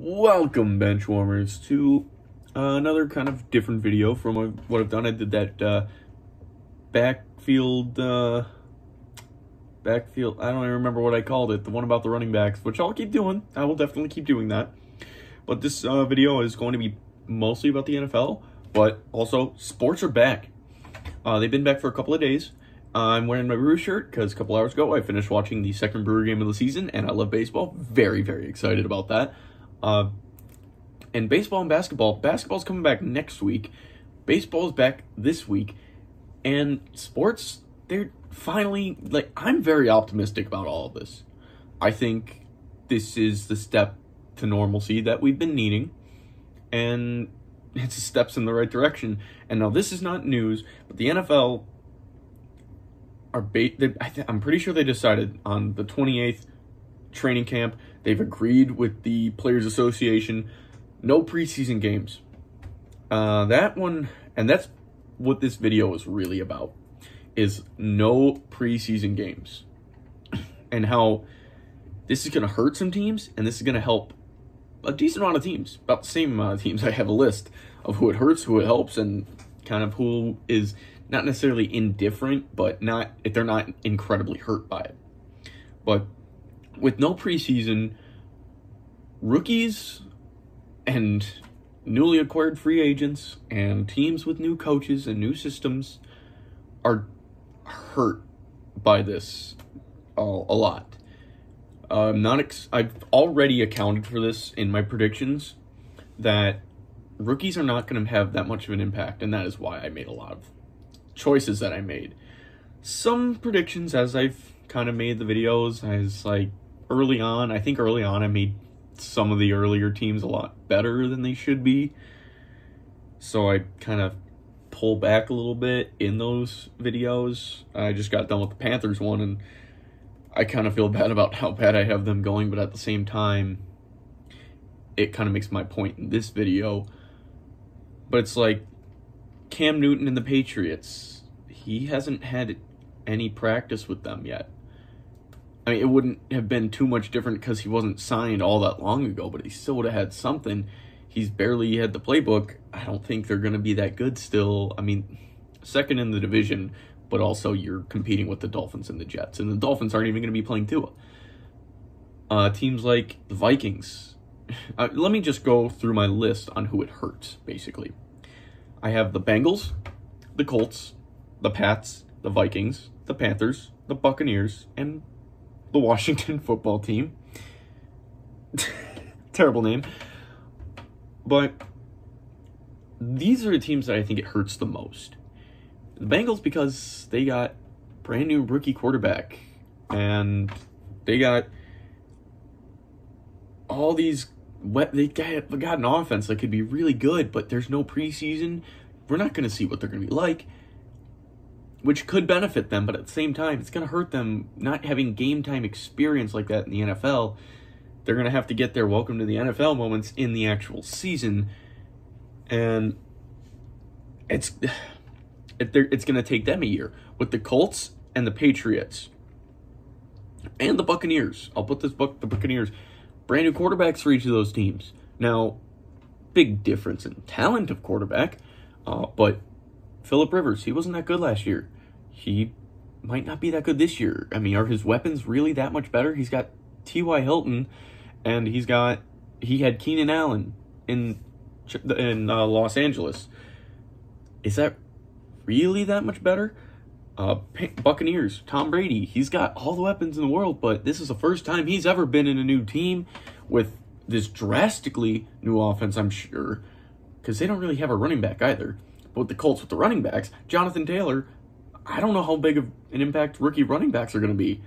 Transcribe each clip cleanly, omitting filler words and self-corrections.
Welcome, Benchwarmers, to another kind of different video from what I've done. I did that backfield, I don't even remember what I called it, the one about the running backs, which I'll keep doing. I will definitely keep doing that. But this video is going to be mostly about the NFL, but also sports are back. They've been back for a couple of days. I'm wearing my Brew shirt because a couple hours ago I finished watching the second Brewer game of the season, and I love baseball. Very, very excited about that. And baseball and basketball. Basketball's coming back next week. Baseball's back this week. And sports, they're finally, I'm very optimistic about all of this. I think this is the step to normalcy that we've been needing. And it's steps in the right direction. And now this is not news, but the NFL I'm pretty sure they decided on the 28th training camp. They've agreed with the Players Association, no preseason games. That one, and that's what this video is really about, is no preseason games. And how this is going to hurt some teams, and this is going to help a decent amount of teams, about the same amount of teams. I have a list of who it hurts, who it helps, and kind of who is not necessarily indifferent, but they're not incredibly hurt by it. But with no preseason, rookies and newly acquired free agents and teams with new coaches and new systems are hurt by this a lot. I've already accounted for this in my predictions, that rookies are not going to have that much of an impact, and that is why I made a lot of choices that I made. Some predictions, as I've kind of made the videos, as early on I made some of the earlier teams a lot better than they should be, so I kind of pull back a little bit in those videos. I just got done with the Panthers one, and I kind of feel bad about how bad I have them going, but at the same time, it kind of makes my point in this video. But it's like Cam Newton and the Patriots. He hasn't had any practice with them yet. I mean, it wouldn't have been too much different because he wasn't signed all that long ago, but he still would have had something. He's barely had the playbook. I don't think they're going to be that good still. I mean, second in the division, but also you're competing with the Dolphins and the Jets, and the Dolphins aren't even going to be playing Tua. Teams like the Vikings. Let me just go through my list on who it hurts, basically. I have the Bengals, the Colts, the Pats, the Vikings, the Panthers, the Buccaneers, and the Washington football team. Terrible name. But these are the teams that I think it hurts the most. The Bengals, because they got brand new rookie quarterback, and they got all these they got an offense that could be really good, but there's no preseason. We're not going to see what they're going to be like, which could benefit them, but at the same time, it's going to hurt them not having game time experience like that in the NFL. They're going to have to get their welcome to the NFL moments in the actual season, and it's going to take them a year. With the Colts and the Patriots and the Buccaneers, I'll put the Buccaneers, brand new quarterbacks for each of those teams. Now, big difference in talent of quarterback, but Phillip Rivers, he wasn't that good last year. He might not be that good this year. I mean, are his weapons really that much better? He's got T.Y. Hilton, and he had Keenan Allen in Los Angeles. Is that really that much better? Buccaneers, Tom Brady, he's got all the weapons in the world, but this is the first time he's ever been in a new team with this drastically new offense, I'm sure, because they don't really have a running back either. But with the Colts, with the running backs, Jonathan Taylor, I don't know how big of an impact rookie running backs are going to be,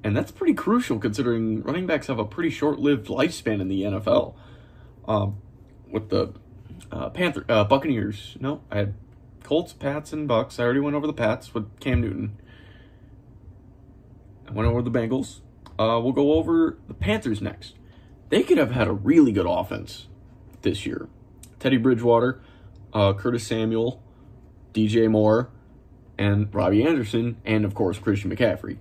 and that's pretty crucial considering running backs have a pretty short-lived lifespan in the NFL. With the Buccaneers, no, I had Colts, Pats, and Bucks. I already went over the Pats with Cam Newton. I went over the Bengals. We'll go over the Panthers next. They could have had a really good offense this year. Teddy Bridgewater, Curtis Samuel, DJ Moore, and Robbie Anderson, and of course Christian McCaffrey.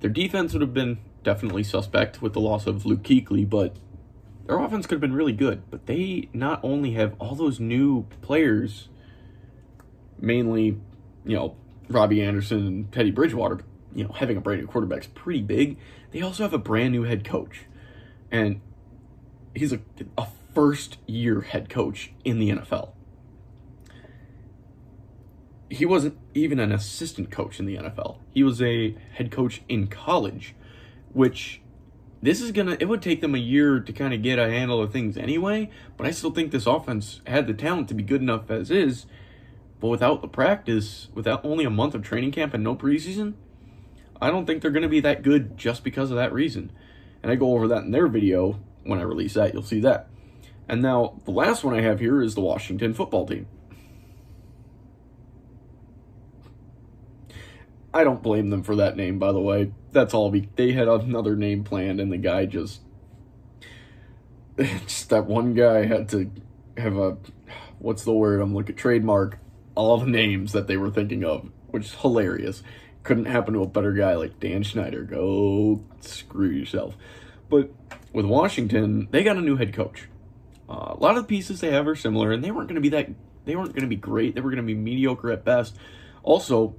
Their defense would have been definitely suspect with the loss of Luke Kuechly, but their offense could have been really good, but they not only have all those new players, mainly, Robbie Anderson and Teddy Bridgewater, having a brand new quarterback is pretty big. They also have a brand new head coach. And he's a first-year head coach in the NFL. He wasn't even an assistant coach in the NFL. He was a head coach in college, which it would take them a year to kind of get a handle of things anyway, but I still think this offense had the talent to be good enough as is, but without the practice, without only a month of training camp and no preseason, I don't think they're going to be that good just because of that reason. And I go over that in their video. When I release that, you'll see that. And now, the last one I have here is the Washington football team. I don't blame them for that name, by the way. That's all. They had another name planned, and the guy just that one guy had to have what's the word I'm looking, trademark all the names that they were thinking of, which is hilarious. Couldn't happen to a better guy like Dan Schneider. Go screw yourself. But with Washington, they got a new head coach. A lot of the pieces they have are similar, and they weren't going to be great. They were going to be mediocre at best. Also,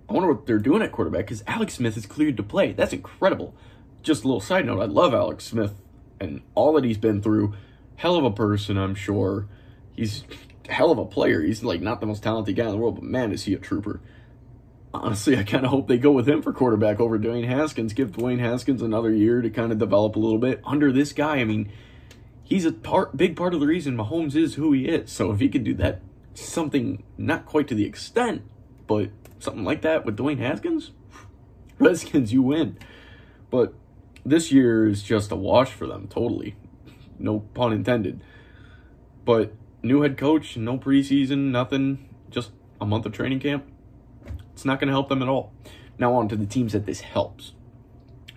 I wonder what they're doing at quarterback, because Alex Smith is cleared to play. That's incredible. Just a little side note, I love Alex Smith and all that he's been through. Hell of a person, I'm sure. He's a hell of a player. He's like not the most talented guy in the world, but man, is he a trooper. Honestly, I kind of hope they go with him for quarterback over Dwayne Haskins. Give Dwayne Haskins another year to kind of develop a little bit under this guy. I mean, he's a big part of the reason Mahomes is who he is. So if he could do that, something not quite to the extent, but something like that with Dwayne Haskins, Redskins, you win. But this year is just a wash for them, totally. No pun intended. But new head coach, no preseason, nothing, just a month of training camp. It's not going to help them at all. Now on to the teams that this helps.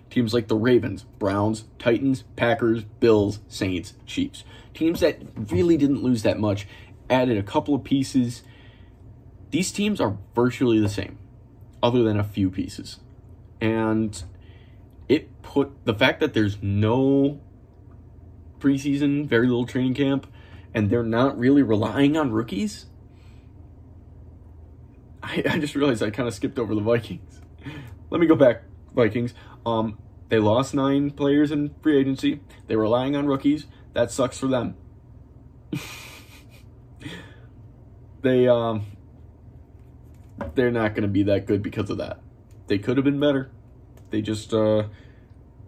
Teams like the Ravens, Browns, Titans, Packers, Bills, Saints, Chiefs. Teams that really didn't lose that much, added a couple of pieces. These teams are virtually the same, other than a few pieces. And the fact that there's no preseason, very little training camp, and they're not really relying on rookies. I just realized I kind of skipped over the Vikings. Let me go back, Vikings. They lost 9 players in free agency. They're relying on rookies. That sucks for them. They're not going to be that good because of that. They could have been better. They just sounds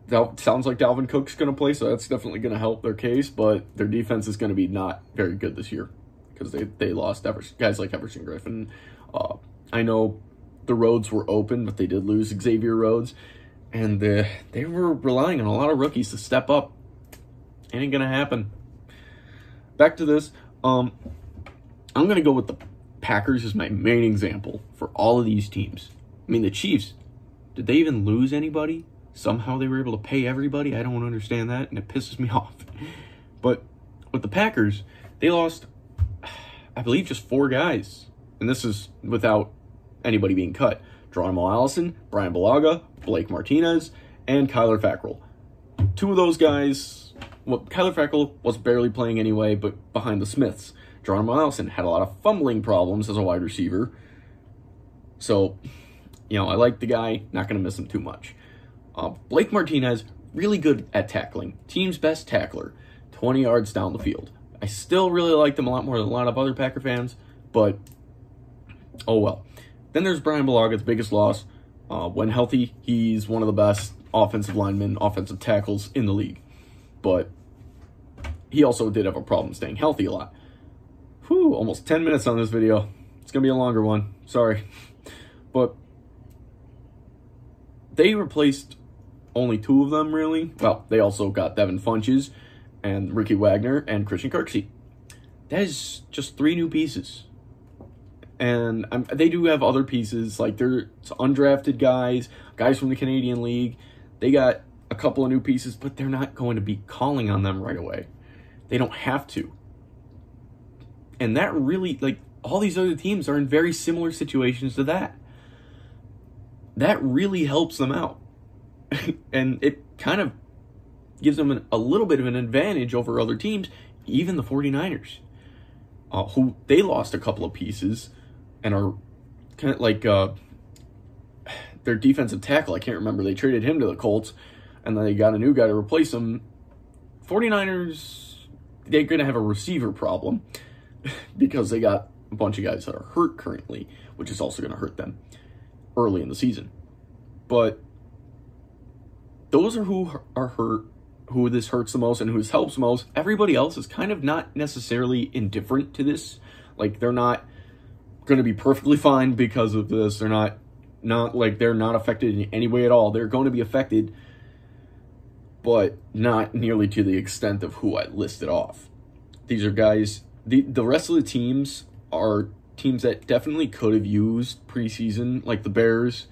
like Dalvin Cook's going to play, so that's definitely going to help their case, but their defense is going to be not very good this year because they lost guys like Everson Griffin. I know the roads were open, but they did lose Xavier Rhodes, and they were relying on a lot of rookies to step up. Ain't going to happen. Back to this. I'm going to go with the Packers as my main example for all of these teams. I mean, the Chiefs, did they even lose anybody? Somehow they were able to pay everybody? I don't understand that, and it pisses me off. But with the Packers, they lost, I believe, just 4 guys. And this is without anybody being cut. Geronimo Allison, Brian Bulaga, Blake Martinez, and Kyler Fackrell. 2 of those guys, Kyler Fackrell was barely playing anyway, but behind the Smiths. Geronimo Allison had a lot of fumbling problems as a wide receiver. So, I like the guy, not going to miss him too much. Blake Martinez, really good at tackling. Team's best tackler, 20 yards down the field. I still really liked him a lot more than a lot of other Packer fans, but oh well. Then there's Brian Bulaga's biggest loss. When healthy, he's one of the best offensive linemen, offensive tackles in the league. But he also did have a problem staying healthy a lot. Whew, almost 10 minutes on this video. It's going to be a longer one. Sorry. But they replaced only 2 of them, really. Well, they also got Devin Funches and Ricky Wagner and Christian Kirksey. That is just 3 new pieces. And they do have other pieces, like they're undrafted guys from the Canadian League. They got a couple of new pieces, but they're not going to be calling on them right away. They don't have to. And that really, all these other teams are in very similar situations to that. That really helps them out. And it kind of gives them a little bit of an advantage over other teams, even the 49ers, who they lost a couple of pieces and are kind of like their defensive tackle. I can't remember. They traded him to the Colts, and then they got a new guy to replace him. 49ers, they're going to have a receiver problem because they got a bunch of guys that are hurt currently, which is also going to hurt them early in the season. But those are who are hurt, who this hurts the most and who this helps most. Everybody else is kind of not necessarily indifferent to this. Like, they're not going to be perfectly fine because of this. They're not like they're not affected in any way at all. They're going to be affected, but not nearly to the extent of who I listed off. These are guys, the rest of the teams are teams that definitely could have used preseason, like the Bears.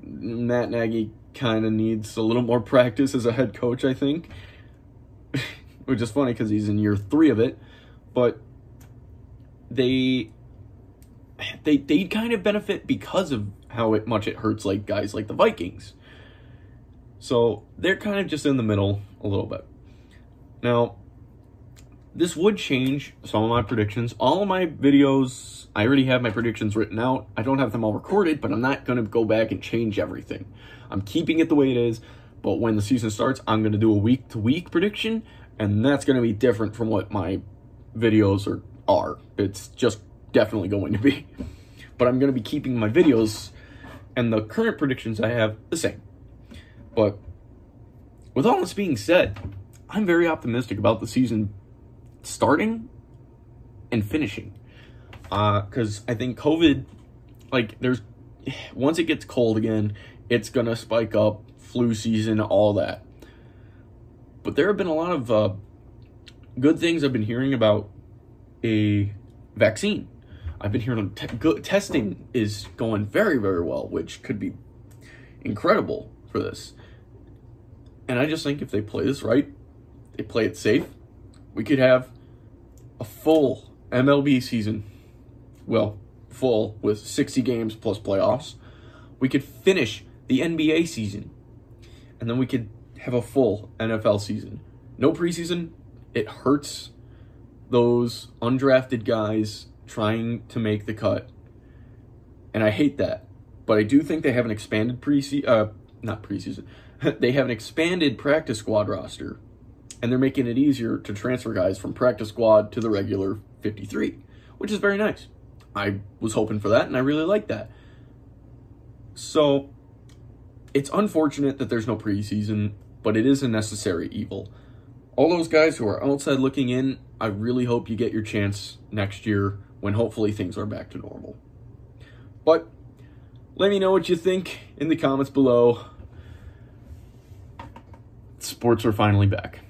Matt Nagy kind of needs a little more practice as a head coach, I think, which is funny because he's in year 3 of it, but they kind of benefit because of how much it hurts like guys like the Vikings. So they're kind of just in the middle a little bit. Now, this would change some of my predictions. All of my videos, I already have my predictions written out. I don't have them all recorded, but I'm not going to go back and change everything. I'm keeping it the way it is, but when the season starts, I'm going to do a week-to-week prediction, and that's going to be different from what my videos are. It's just definitely going to be. But I'm going to be keeping my videos and the current predictions I have the same. But with all this being said, I'm very optimistic about the season starting and finishing. Because I think COVID, like, once it gets cold again, it's going to spike up, flu season, all that. But there have been a lot of good things I've been hearing about a vaccine. I've been hearing testing is going very, very well, which could be incredible for this. And I just think if they play this right, they play it safe, we could have a full MLB season. Well, full with 60 games plus playoffs. We could finish the NBA season. And then we could have a full NFL season. No preseason. It hurts those undrafted guys trying to make the cut. And I hate that. But I do think they have an expanded not preseason. They have an expanded practice squad roster. And they're making it easier to transfer guys from practice squad to the regular 53, which is very nice. I was hoping for that, and I really like that. So, it's unfortunate that there's no preseason, but it is a necessary evil. All those guys who are outside looking in, I really hope you get your chance next year when hopefully things are back to normal. But, let me know what you think in the comments below. Sports are finally back.